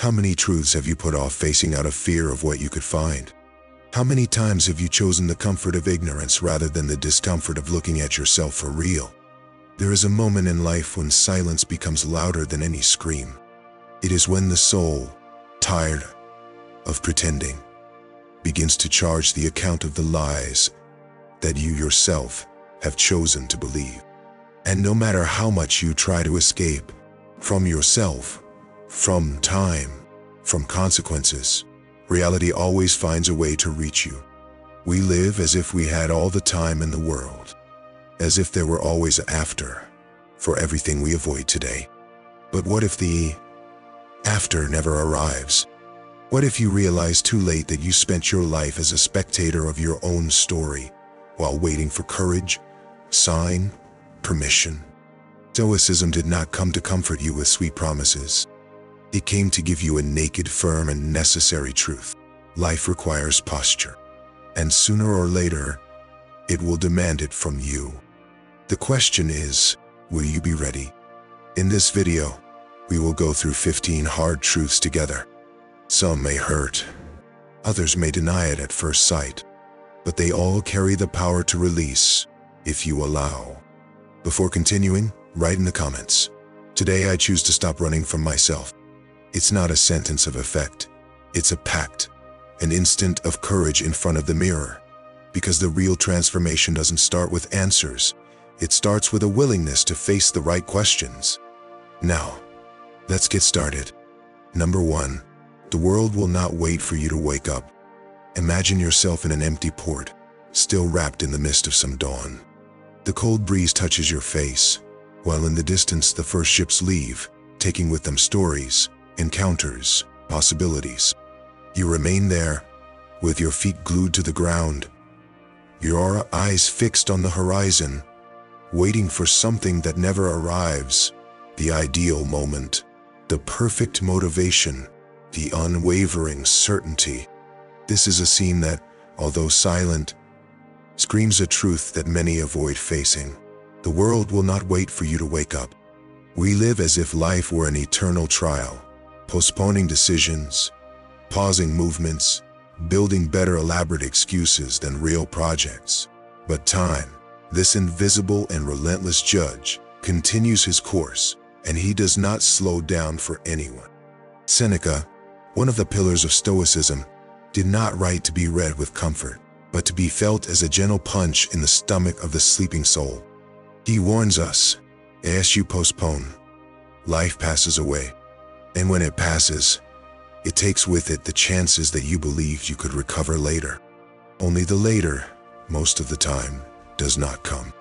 How many truths have you put off facing out of fear of what you could find? How many times have you chosen the comfort of ignorance rather than the discomfort of looking at yourself for real? There is a moment in life when silence becomes louder than any scream. It is when the soul, tired of pretending, begins to charge the account of the lies that you yourself have chosen to believe. And no matter how much you try to escape from yourself, from time, from consequences, reality always finds a way to reach you. We live as if we had all the time in the world, as if there were always an after for everything we avoid today. But what if the after never arrives? What if you realize too late that you spent your life as a spectator of your own story while waiting for courage, sign, permission? Stoicism did not come to comfort you with sweet promises. It came to give you a naked, firm, and necessary truth. Life requires posture, and sooner or later, it will demand it from you. The question is, will you be ready? In this video, we will go through 15 hard truths together. Some may hurt, others may deny it at first sight, but they all carry the power to release if you allow. Before continuing, write in the comments, "Today I choose to stop running from myself." It's not a sentence of effect. It's a pact, an instant of courage in front of the mirror. Because the real transformation doesn't start with answers. It starts with a willingness to face the right questions. Now, let's get started. Number 1, the world will not wait for you to wake up. Imagine yourself in an empty port, still wrapped in the mist of some dawn. The cold breeze touches your face, while in the distance the first ships leave, taking with them stories, encounters, possibilities. You remain there, with your feet glued to the ground, your eyes fixed on the horizon, waiting for something that never arrives, the ideal moment, the perfect motivation, the unwavering certainty. This is a scene that, although silent, screams a truth that many avoid facing. The world will not wait for you to wake up. We live as if life were an eternal trial, postponing decisions, pausing movements, building better elaborate excuses than real projects. But time, this invisible and relentless judge, continues his course, and he does not slow down for anyone. Seneca, one of the pillars of Stoicism, did not write to be read with comfort, but to be felt as a gentle punch in the stomach of the sleeping soul. He warns us, as you postpone, life passes away. And when it passes, it takes with it the chances that you believed you could recover later. Only the later, most of the time, does not come.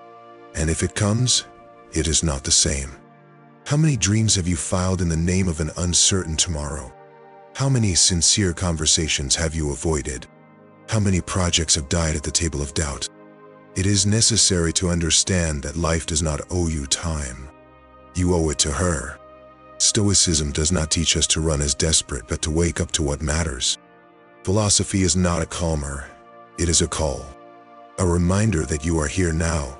And if it comes, it is not the same. How many dreams have you filed in the name of an uncertain tomorrow? How many sincere conversations have you avoided? How many projects have died at the table of doubt? It is necessary to understand that life does not owe you time. You owe it to her. Stoicism does not teach us to run as desperate, but to wake up to what matters. Philosophy is not a calmer, it is a call. A reminder that you are here now,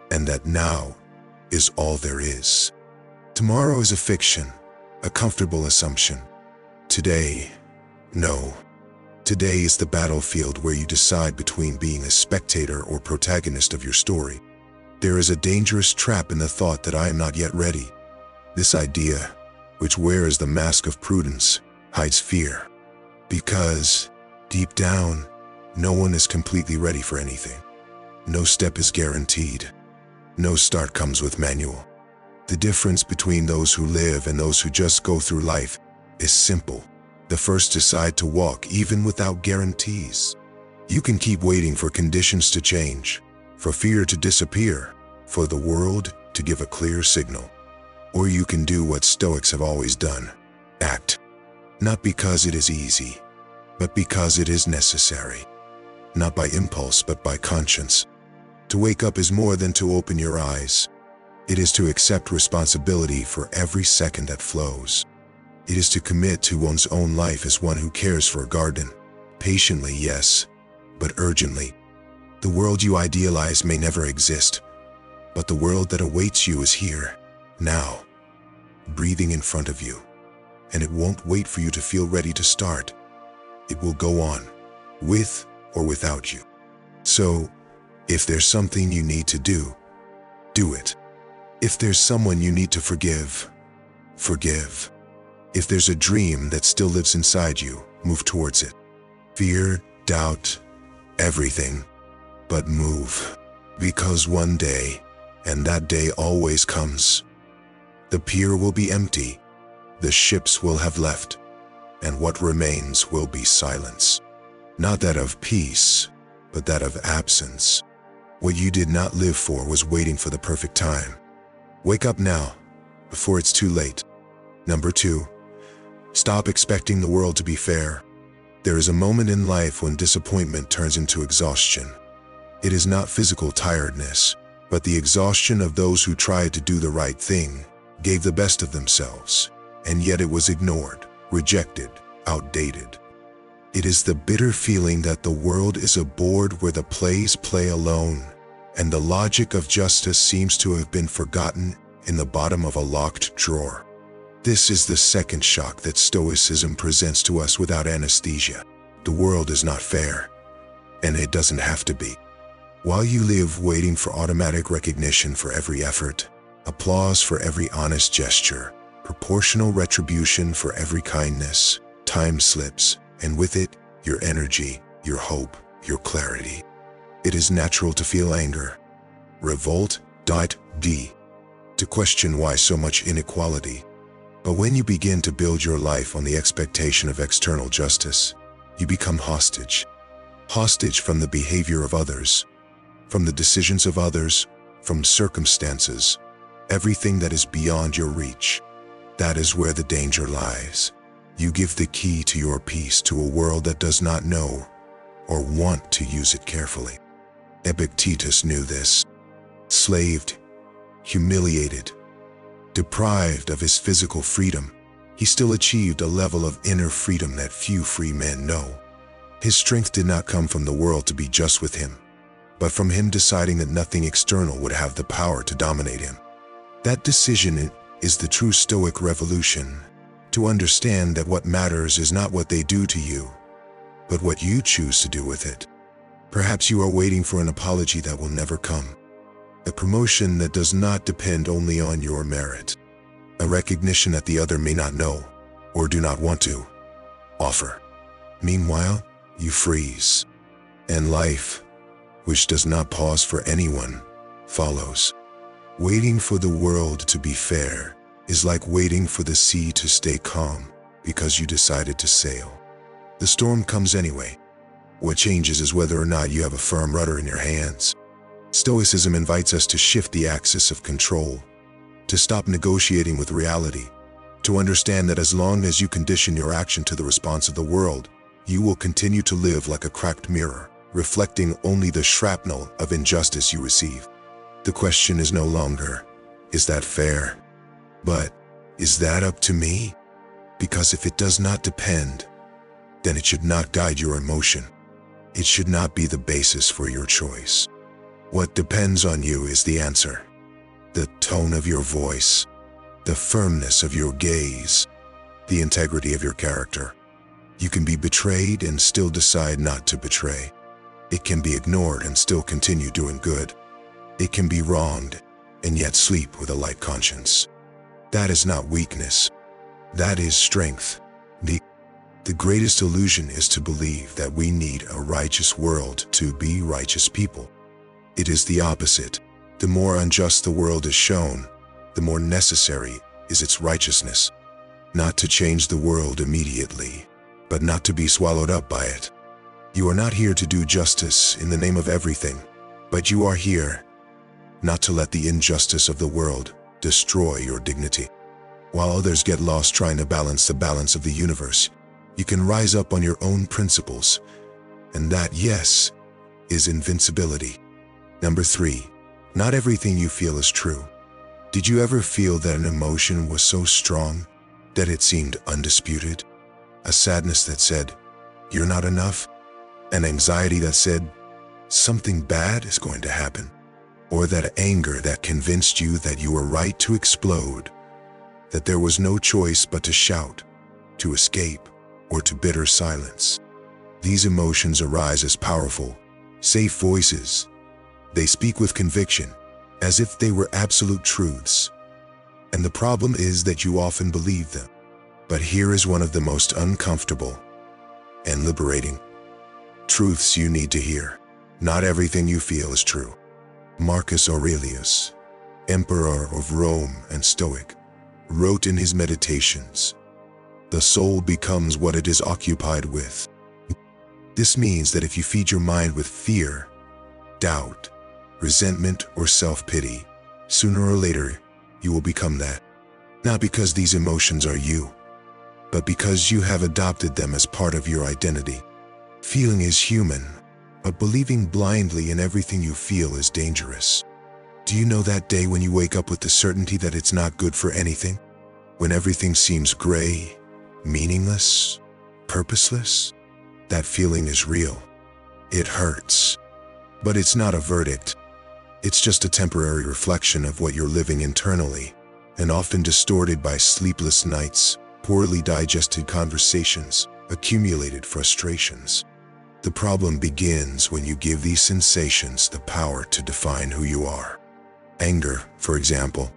and that now is all there is. Tomorrow is a fiction, a comfortable assumption. Today, no. Today is the battlefield where you decide between being a spectator or protagonist of your story. There is a dangerous trap in the thought that I am not yet ready. This idea, which wears the mask of prudence, hides fear. Because, deep down, no one is completely ready for anything. No step is guaranteed. No start comes with manual. The difference between those who live and those who just go through life is simple. The first decide to walk even without guarantees. You can keep waiting for conditions to change, for fear to disappear, for the world to give a clear signal. Or you can do what Stoics have always done, act. Not because it is easy, but because it is necessary. Not by impulse, but by conscience. To wake up is more than to open your eyes. It is to accept responsibility for every second that flows. It is to commit to one's own life as one who cares for a garden. Patiently, yes, but urgently. The world you idealize may never exist, but the world that awaits you is here, now, breathing in front of you. and it won't wait for you to feel ready to start. It will go on, with or without you. So, if there's something you need to do, do it. If there's someone you need to forgive, forgive. If there's a dream that still lives inside you, move towards it. Fear, doubt, everything, but move. Because one day, and that day always comes, the pier will be empty, the ships will have left, and what remains will be silence. Not that of peace, but that of absence. What you did not live for was waiting for the perfect time. Wake up now, before it's too late. Number 2, stop expecting the world to be fair. There is a moment in life when disappointment turns into exhaustion. It is not physical tiredness, but the exhaustion of those who tried to do the right thing, gave the best of themselves, and yet it was ignored, rejected, outdated. It is the bitter feeling that the world is a board where the plays play alone, and the logic of justice seems to have been forgotten in the bottom of a locked drawer. This is the second shock that Stoicism presents to us without anesthesia. The world is not fair, and it doesn't have to be. While you live waiting for automatic recognition for every effort, applause for every honest gesture, proportional retribution for every kindness, time slips, and with it, your energy, your hope, your clarity. It is natural to feel anger, revolt, to question why so much inequality. But when you begin to build your life on the expectation of external justice, you become hostage. Hostage from the behavior of others, from the decisions of others, from circumstances, everything that is beyond your reach. That is where the danger lies. You give the key to your peace to a world that does not know or want to use it carefully. Epictetus knew this. Slaved, humiliated, deprived of his physical freedom, he still achieved a level of inner freedom that few free men know. His strength did not come from the world to be just with him, but from him deciding that nothing external would have the power to dominate him. That decision is the true Stoic revolution, to understand that what matters is not what they do to you, but what you choose to do with it. Perhaps you are waiting for an apology that will never come, a promotion that does not depend only on your merit, a recognition that the other may not know or do not want to offer. Meanwhile, you freeze, and life, which does not pause for anyone, follows. Waiting for the world to be fair is like waiting for the sea to stay calm because you decided to sail. The storm comes anyway. What changes is whether or not you have a firm rudder in your hands. Stoicism invites us to shift the axis of control, to stop negotiating with reality, to understand that as long as you condition your action to the response of the world, you will continue to live like a cracked mirror, reflecting only the shrapnel of injustice you receive. The question is no longer, is that fair? But, is that up to me? Because if it does not depend, then it should not guide your emotion. It should not be the basis for your choice. What depends on you is the answer. The tone of your voice, the firmness of your gaze, the integrity of your character. You can be betrayed and still decide not to betray. It can be ignored and still continue doing good. It can be wronged and yet sleep with a light conscience. That is not weakness. That is strength. The greatest illusion is to believe that we need a righteous world to be righteous people. It is the opposite. The more unjust the world is shown, the more necessary is its righteousness. Not to change the world immediately, but not to be swallowed up by it. You are not here to do justice in the name of everything, but you are here not to let the injustice of the world destroy your dignity. While others get lost trying to balance the balance of the universe, you can rise up on your own principles, and that, yes, is invincibility. Number 3, not everything you feel is true. Did you ever feel that an emotion was so strong that it seemed undisputed? A sadness that said, "You're not enough"? An anxiety that said, "Something bad is going to happen"? Or that anger that convinced you that you were right to explode, that there was no choice but to shout, to escape, or to bitter silence. These emotions arise as powerful, safe voices. They speak with conviction, as if they were absolute truths. And the problem is that you often believe them. But here is one of the most uncomfortable and liberating truths you need to hear. Not everything you feel is true. Marcus Aurelius, Emperor of Rome and Stoic, wrote in his Meditations, "The soul becomes what it is occupied with." This means that if you feed your mind with fear, doubt, resentment, or self-pity, sooner or later, you will become that. Not because these emotions are you, but because you have adopted them as part of your identity. Feeling is human, but believing blindly in everything you feel is dangerous. Do you know that day when you wake up with the certainty that it's not good for anything? When everything seems gray, meaningless, purposeless? That feeling is real. It hurts. But it's not a verdict. It's just a temporary reflection of what you're living internally, and often distorted by sleepless nights, poorly digested conversations, accumulated frustrations. The problem begins when you give these sensations the power to define who you are. Anger, for example.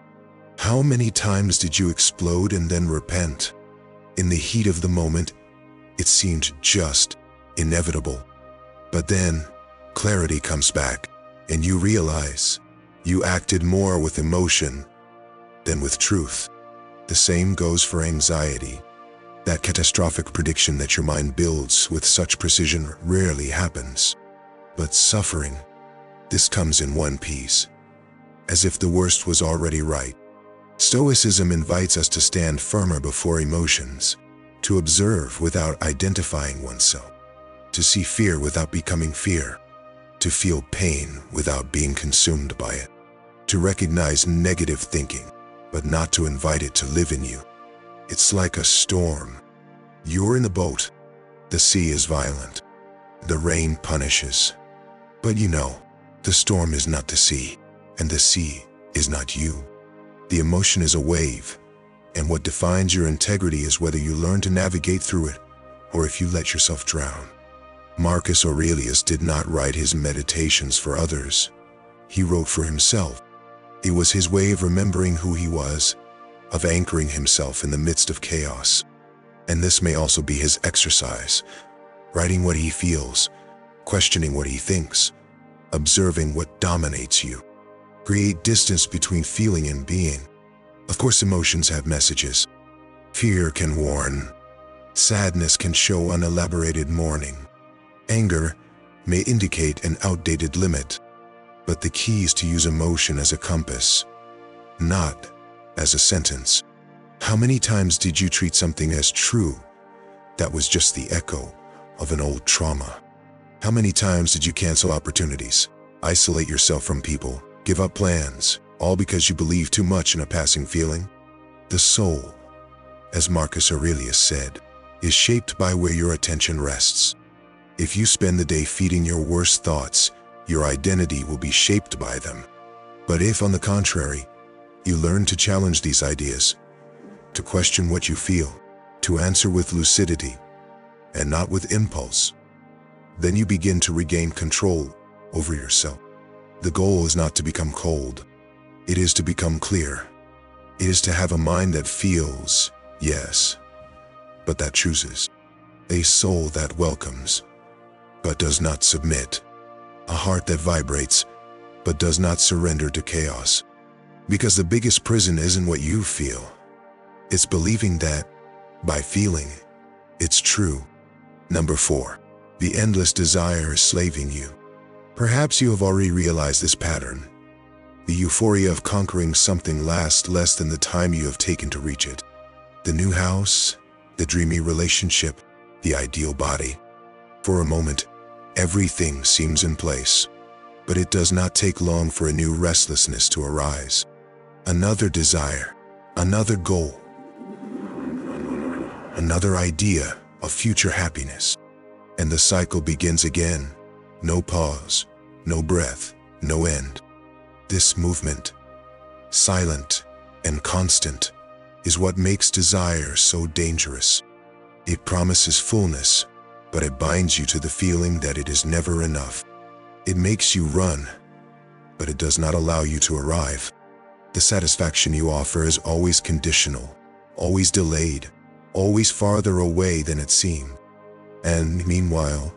How many times did you explode and then repent? In the heat of the moment, it seemed just inevitable. But then, clarity comes back, and you realize you acted more with emotion than with truth. The same goes for anxiety. That catastrophic prediction that your mind builds with such precision rarely happens. But suffering, this comes in one piece, as if the worst was already right. Stoicism invites us to stand firmer before emotions, to observe without identifying oneself, to see fear without becoming fear, to feel pain without being consumed by it, to recognize negative thinking, but not to invite it to live in you. It's like a storm. You're in the boat. The sea is violent. The rain punishes. But you know, the storm is not the sea, and the sea is not you. The emotion is a wave, and what defines your integrity is whether you learn to navigate through it, or if you let yourself drown. Marcus Aurelius did not write his Meditations for others. He wrote for himself. It was his way of remembering who he was, of anchoring himself in the midst of chaos. And this may also be his exercise, writing what he feels, questioning what he thinks, observing what dominates you. Create distance between feeling and being. Of course, emotions have messages. Fear can warn. Sadness can show unelaborated mourning. Anger may indicate an outdated limit. But the key is to use emotion as a compass, not as a sentence. How many times did you treat something as true that was just the echo of an old trauma? How many times did you cancel opportunities, isolate yourself from people, give up plans, all because you believed too much in a passing feeling? The soul, as Marcus Aurelius said, is shaped by where your attention rests. If you spend the day feeding your worst thoughts, your identity will be shaped by them. But if, on the contrary, you learn to challenge these ideas, to question what you feel, to answer with lucidity, and not with impulse, then you begin to regain control over yourself. The goal is not to become cold. It is to become clear. It is to have a mind that feels, yes, but that chooses. A soul that welcomes, but does not submit. A heart that vibrates, but does not surrender to chaos. Because the biggest prison isn't what you feel. It's believing that, by feeling, it's true. Number 4. The endless desire is slaving you. Perhaps you have already realized this pattern. The euphoria of conquering something lasts less than the time you have taken to reach it. The new house, the dreamy relationship, the ideal body. For a moment, everything seems in place, but it does not take long for a new restlessness to arise. Another desire, another goal, another idea of future happiness. And the cycle begins again. No pause, no breath, no end. This movement, silent and constant, is what makes desire so dangerous. It promises fullness, but it binds you to the feeling that it is never enough. It makes you run, but it does not allow you to arrive. The satisfaction you offer is always conditional, always delayed, always farther away than it seemed. And meanwhile,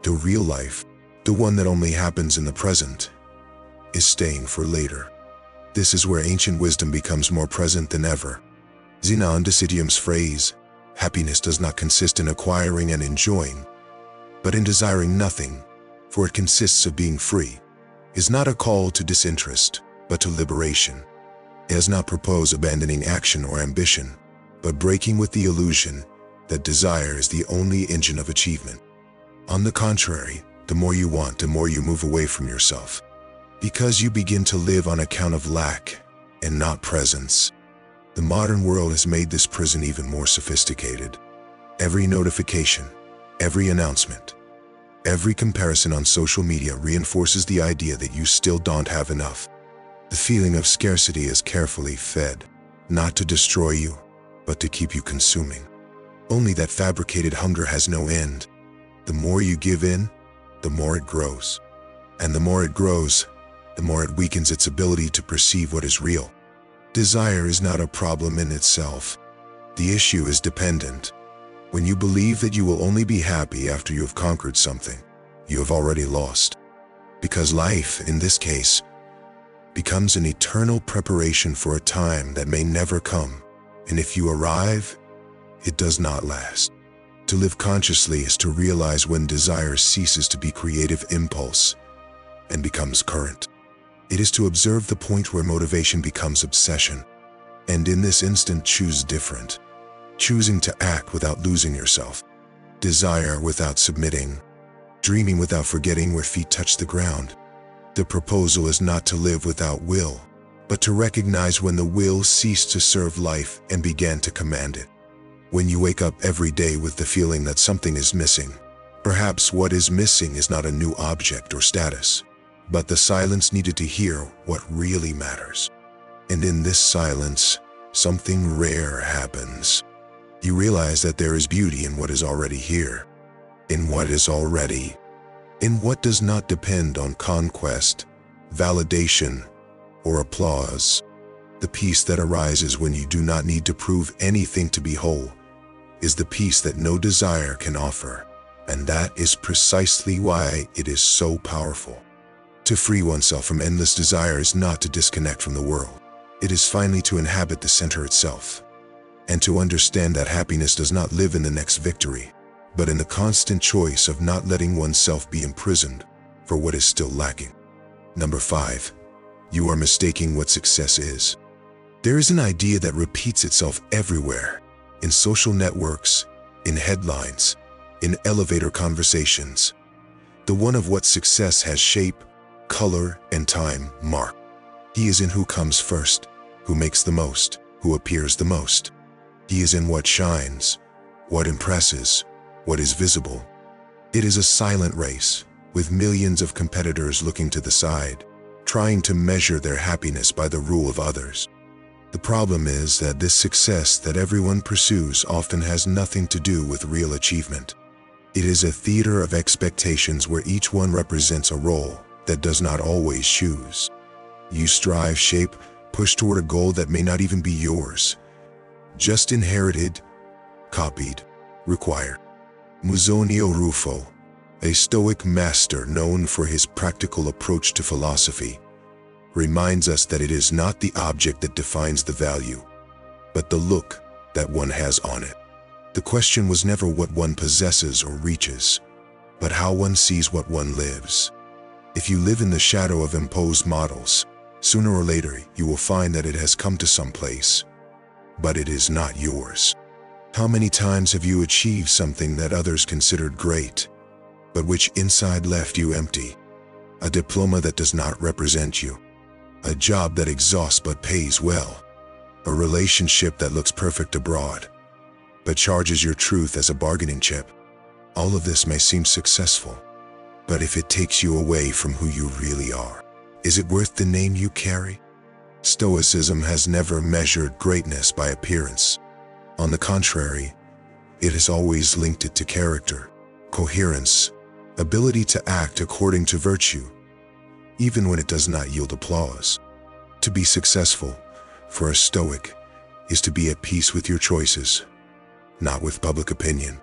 the real life, the one that only happens in the present, is staying for later. This is where ancient wisdom becomes more present than ever. Zenon Decidium's phrase, "Happiness does not consist in acquiring and enjoying, but in desiring nothing, for it consists of being free," is not a call to disinterest, but to liberation. It does not propose abandoning action or ambition, but breaking with the illusion that desire is the only engine of achievement. On the contrary, the more you want, the more you move away from yourself, because you begin to live on account of lack and not presence. The modern world has made this prison even more sophisticated. Every notification, every announcement, every comparison on social media reinforces the idea that you still don't have enough. The feeling of scarcity is carefully fed, not to destroy you, but to keep you consuming. Only that fabricated hunger has no end. The more you give in, the more it grows. And the more it grows, the more it weakens its ability to perceive what is real. Desire is not a problem in itself. The issue is dependent. When you believe that you will only be happy after you have conquered something, you have already lost. Because life, in this case, becomes an eternal preparation for a time that may never come. And if you arrive, it does not last. To live consciously is to realize when desire ceases to be creative impulse and becomes current. It is to observe the point where motivation becomes obsession, and in this instant choose different, choosing to act without losing yourself, desire without submitting, dreaming without forgetting where feet touch the ground. The proposal is not to live without will, but to recognize when the will ceased to serve life and began to command it. When you wake up every day with the feeling that something is missing, perhaps what is missing is not a new object or status, but the silence needed to hear what really matters. And in this silence, something rare happens. You realize that there is beauty in what is already here, in what is already, in what does not depend on conquest, validation, or applause. The peace that arises when you do not need to prove anything to be whole is the peace that no desire can offer, and that is precisely why it is so powerful. To free oneself from endless desire is not to disconnect from the world. It is finally to inhabit the center itself, and to understand that happiness does not live in the next victory, but in the constant choice of not letting oneself be imprisoned for what is still lacking. Number 5. You are mistaking what success is. There is an idea that repeats itself everywhere, in social networks, in headlines, in elevator conversations. The one of what success has shape, color, and time mark. He is in who comes first, who makes the most, who appears the most. He is in what shines, what impresses, what is visible. It is a silent race, with millions of competitors looking to the side, trying to measure their happiness by the rule of others. The problem is that this success that everyone pursues often has nothing to do with real achievement. It is a theater of expectations where each one represents a role that does not always choose. You strive, shape, push toward a goal that may not even be yours, just inherited, copied, required. Musonio Rufo, a Stoic master known for his practical approach to philosophy, reminds us that it is not the object that defines the value, but the look that one has on it. The question was never what one possesses or reaches, but how one sees what one lives. If you live in the shadow of imposed models, sooner or later you will find that it has come to some place, but it is not yours. How many times have you achieved something that others considered great, but which inside left you empty? A diploma that does not represent you, a job that exhausts but pays well, a relationship that looks perfect abroad, but charges your truth as a bargaining chip. All of this may seem successful, but if it takes you away from who you really are, is it worth the name you carry? Stoicism has never measured greatness by appearance. On the contrary, It has always linked it to character, coherence, ability to act according to virtue, even when it does not yield applause. To be successful, for a Stoic, is to be at peace with your choices, not with public opinion.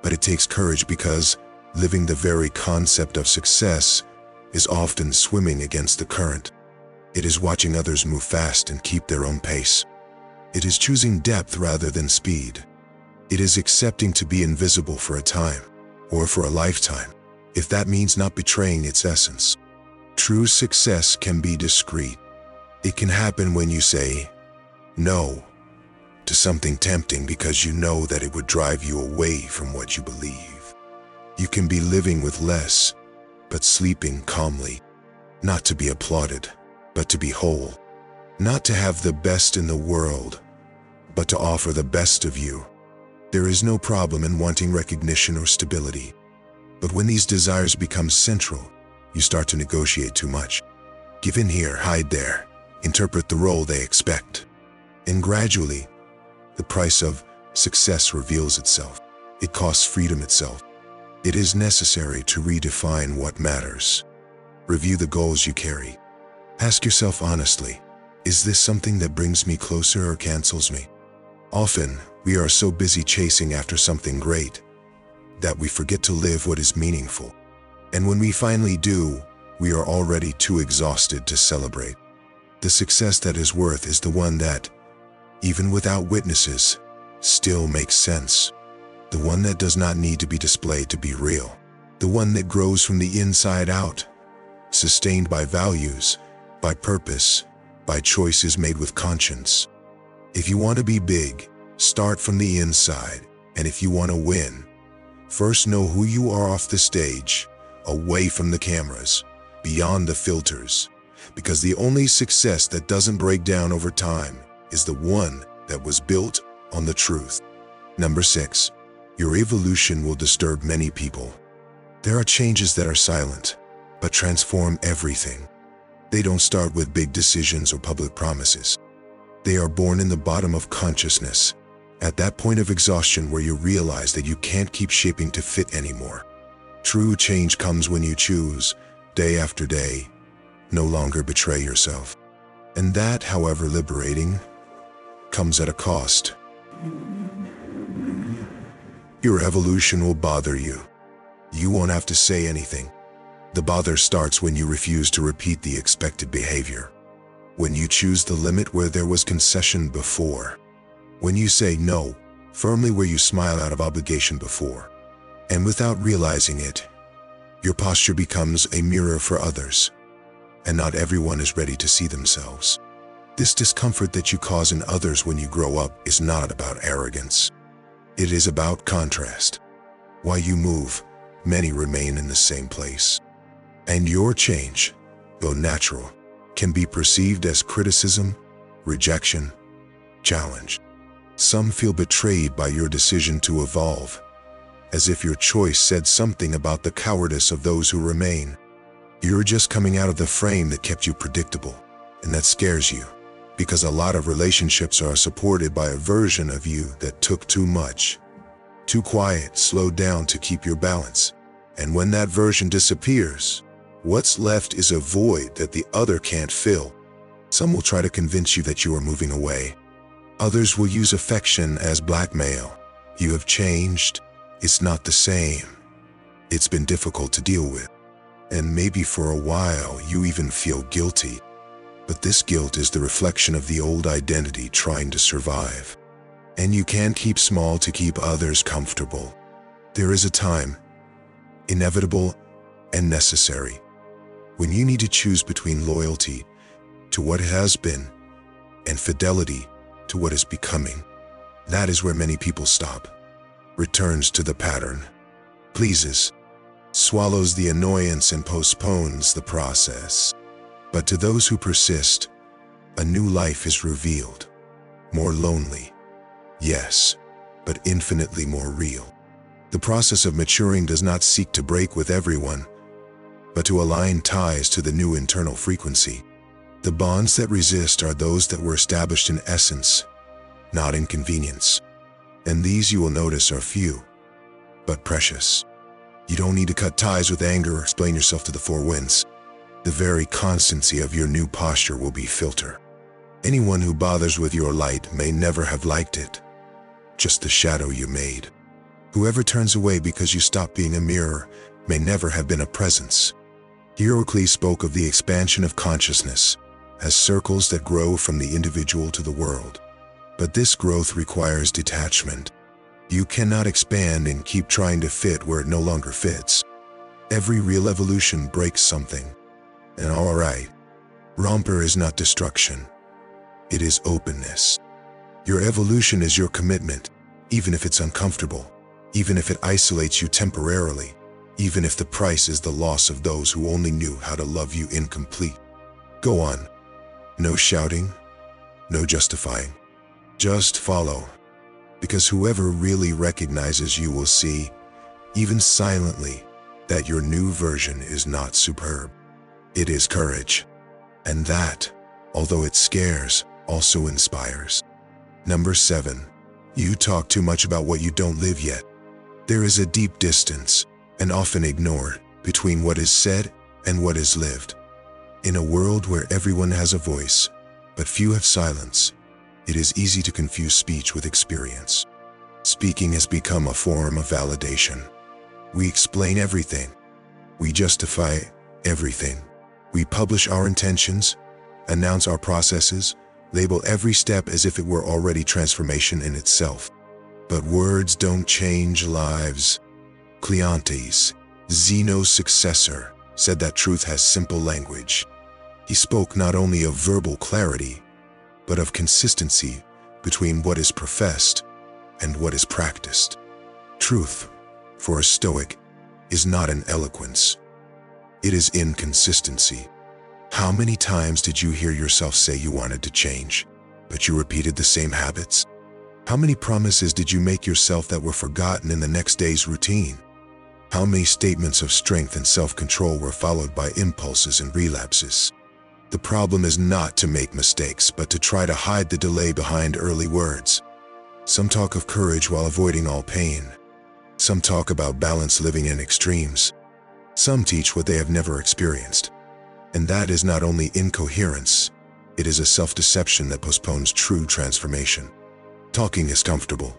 But it takes courage because living the very concept of success is often swimming against the current. It is watching others move fast and keep their own pace. It is choosing depth rather than speed. It is accepting to be invisible for a time, or for a lifetime, if that means not betraying its essence. True success can be discreet. It can happen when you say no to something tempting because you know that it would drive you away from what you believe. You can be living with less, but sleeping calmly. Not to be applauded, but to be whole. Not to have the best in the world, but to offer the best of you. There is no problem in wanting recognition or stability. But when these desires become central, you start to negotiate too much. Give in here, hide there, interpret the role they expect. And gradually, the price of success reveals itself. It costs freedom itself. It is necessary to redefine what matters. Review the goals you carry. Ask yourself honestly, is this something that brings me closer or cancels me? Often, we are so busy chasing after something great that we forget to live what is meaningful. And when we finally do, we are already too exhausted to celebrate. The success that is worth is the one that, even without witnesses, still makes sense. The one that does not need to be displayed to be real. The one that grows from the inside out, sustained by values, by purpose, by choices made with conscience. If you want to be big, start from the inside. And if you want to win, first know who you are off the stage, away from the cameras, beyond the filters. Because the only success that doesn't break down over time is the one that was built on the truth. Number 6. Your evolution will disturb many people. There are changes that are silent, but transform everything. They don't start with big decisions or public promises. They are born in the bottom of consciousness, at that point of exhaustion where you realize that you can't keep shaping to fit anymore. True change comes when you choose, day after day, no longer betray yourself. And that, however liberating, comes at a cost. Your evolution will bother you. You won't have to say anything. The bother starts when you refuse to repeat the expected behavior. When you choose the limit where there was concession before. When you say no, firmly where you smile out of obligation before. And without realizing it, your posture becomes a mirror for others. And not everyone is ready to see themselves. This discomfort that you cause in others when you grow up is not about arrogance. It is about contrast. While you move, many remain in the same place. And your change, though natural, can be perceived as criticism, rejection, challenge. Some feel betrayed by your decision to evolve, as if your choice said something about the cowardice of those who remain. You're just coming out of the frame that kept you predictable, and that scares you, because a lot of relationships are supported by a version of you that took too much. Too quiet, slowed down to keep your balance. And when that version disappears, what's left is a void that the other can't fill. Some will try to convince you that you are moving away. Others will use affection as blackmail. You have changed. It's not the same. It's been difficult to deal with. And maybe for a while you even feel guilty. But this guilt is the reflection of the old identity trying to survive. And you can't keep small to keep others comfortable. There is a time, inevitable and necessary, when you need to choose between loyalty to what has been and fidelity to what is becoming. That is where many people stop. Returns to the pattern, pleases, swallows the annoyance and postpones the process. But to those who persist, a new life is revealed. More lonely, yes, but infinitely more real. The process of maturing does not seek to break with everyone, but to align ties to the new internal frequency. The bonds that resist are those that were established in essence, not in convenience. And these, you will notice, are few, but precious. You don't need to cut ties with anger or explain yourself to the four winds. The very constancy of your new posture will be filter. Anyone who bothers with your light may never have liked it, just the shadow you made. Whoever turns away because you stop being a mirror may never have been a presence. Heracles spoke of the expansion of consciousness as circles that grow from the individual to the world. But this growth requires detachment. You cannot expand and keep trying to fit where it no longer fits. Every real evolution breaks something. And alright, romper is not destruction. It is openness. Your evolution is your commitment, even if it's uncomfortable, even if it isolates you temporarily, even if the price is the loss of those who only knew how to love you incomplete. Go on. No shouting, no justifying. Just follow. Because whoever really recognizes you will see, even silently, that your new version is not superb. It is courage. And that, although it scares, also inspires. Number 7. You talk too much about what you don't live yet. There is a deep distance, and often ignored, between what is said and what is lived. In a world where everyone has a voice, but few have silence, it is easy to confuse speech with experience. Speaking has become a form of validation. We explain everything. We justify everything. We publish our intentions, announce our processes, label every step as if it were already transformation in itself. But words don't change lives. Cleanthes, Zeno's successor, said that truth has simple language. He spoke not only of verbal clarity, but of consistency between what is professed and what is practiced. Truth, for a Stoic, is not an eloquence. It is inconsistency. How many times did you hear yourself say you wanted to change, but you repeated the same habits? How many promises did you make yourself that were forgotten in the next day's routine? How many statements of strength and self-control were followed by impulses and relapses? The problem is not to make mistakes, but to try to hide the delay behind early words. Some talk of courage while avoiding all pain. Some talk about balanced living in extremes. Some teach what they have never experienced. And that is not only incoherence, it is a self-deception that postpones true transformation. Talking is comfortable.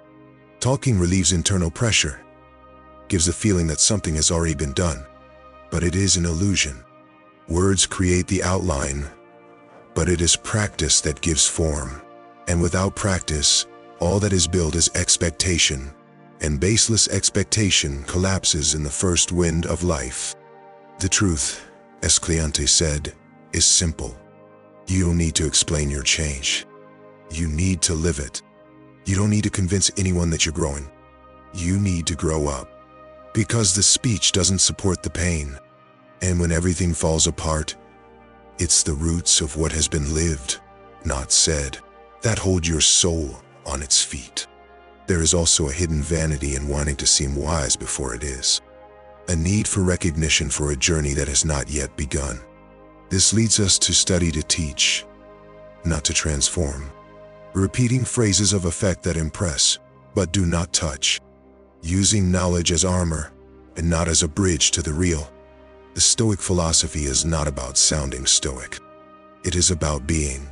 Talking relieves internal pressure, gives the feeling that something has already been done. But it is an illusion. Words create the outline, but it is practice that gives form. And without practice, all that is built is expectation, and baseless expectation collapses in the first wind of life. The truth, as Cleanthes said, is simple. You don't need to explain your change. You need to live it. You don't need to convince anyone that you're growing. You need to grow up. Because the speech doesn't support the pain. And when everything falls apart, it's the roots of what has been lived, not said, that hold your soul on its feet. There is also a hidden vanity in wanting to seem wise before it is. A need for recognition for a journey that has not yet begun. This leads us to study to teach, not to transform. Repeating phrases of effect that impress, but do not touch. Using knowledge as armor, and not as a bridge to the real. The Stoic philosophy is not about sounding stoic. It is about being,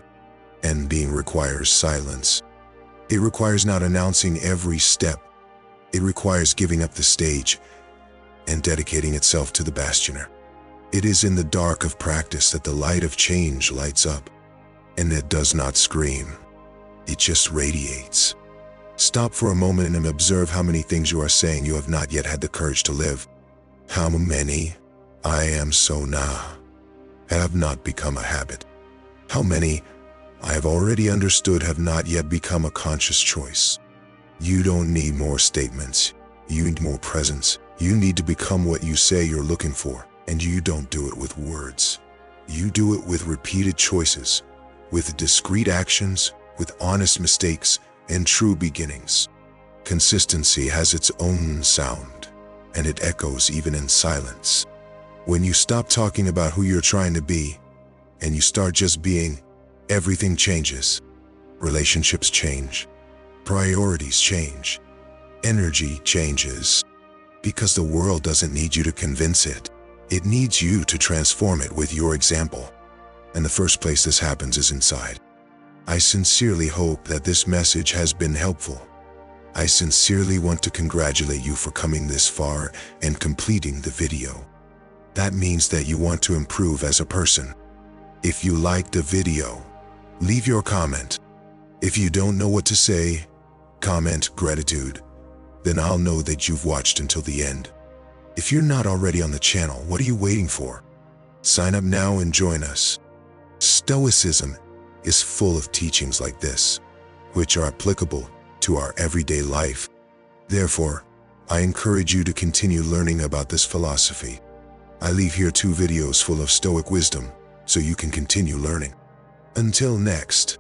and being requires silence. It requires not announcing every step. It requires giving up the stage and dedicating itself to the bastioner. It is in the dark of practice that the light of change lights up, and it does not scream. It just radiates. Stop for a moment and observe how many things you are saying you have not yet had the courage to live. How many, I am so now, have not become a habit. How many, I have already understood, have not yet become a conscious choice. You don't need more statements. You need more presence. You need to become what you say you're looking for, and you don't do it with words. You do it with repeated choices, with discrete actions, with honest mistakes, and true beginnings. Consistency has its own sound, and it echoes even in silence. When you stop talking about who you're trying to be, and you start just being, everything changes. Relationships change. Priorities change. Energy changes because the world doesn't need you to convince it. It needs you to transform it with your example. And the first place this happens is inside. I sincerely hope that this message has been helpful. I sincerely want to congratulate you for coming this far and completing the video. That means that you want to improve as a person. If you liked the video, leave your comment. If you don't know what to say, comment gratitude. Then I'll know that you've watched until the end. If you're not already on the channel, what are you waiting for? Sign up now and join us. Stoicism is full of teachings like this, which are applicable to our everyday life. Therefore, I encourage you to continue learning about this philosophy. I leave here 2 videos full of Stoic wisdom, so you can continue learning. Until next.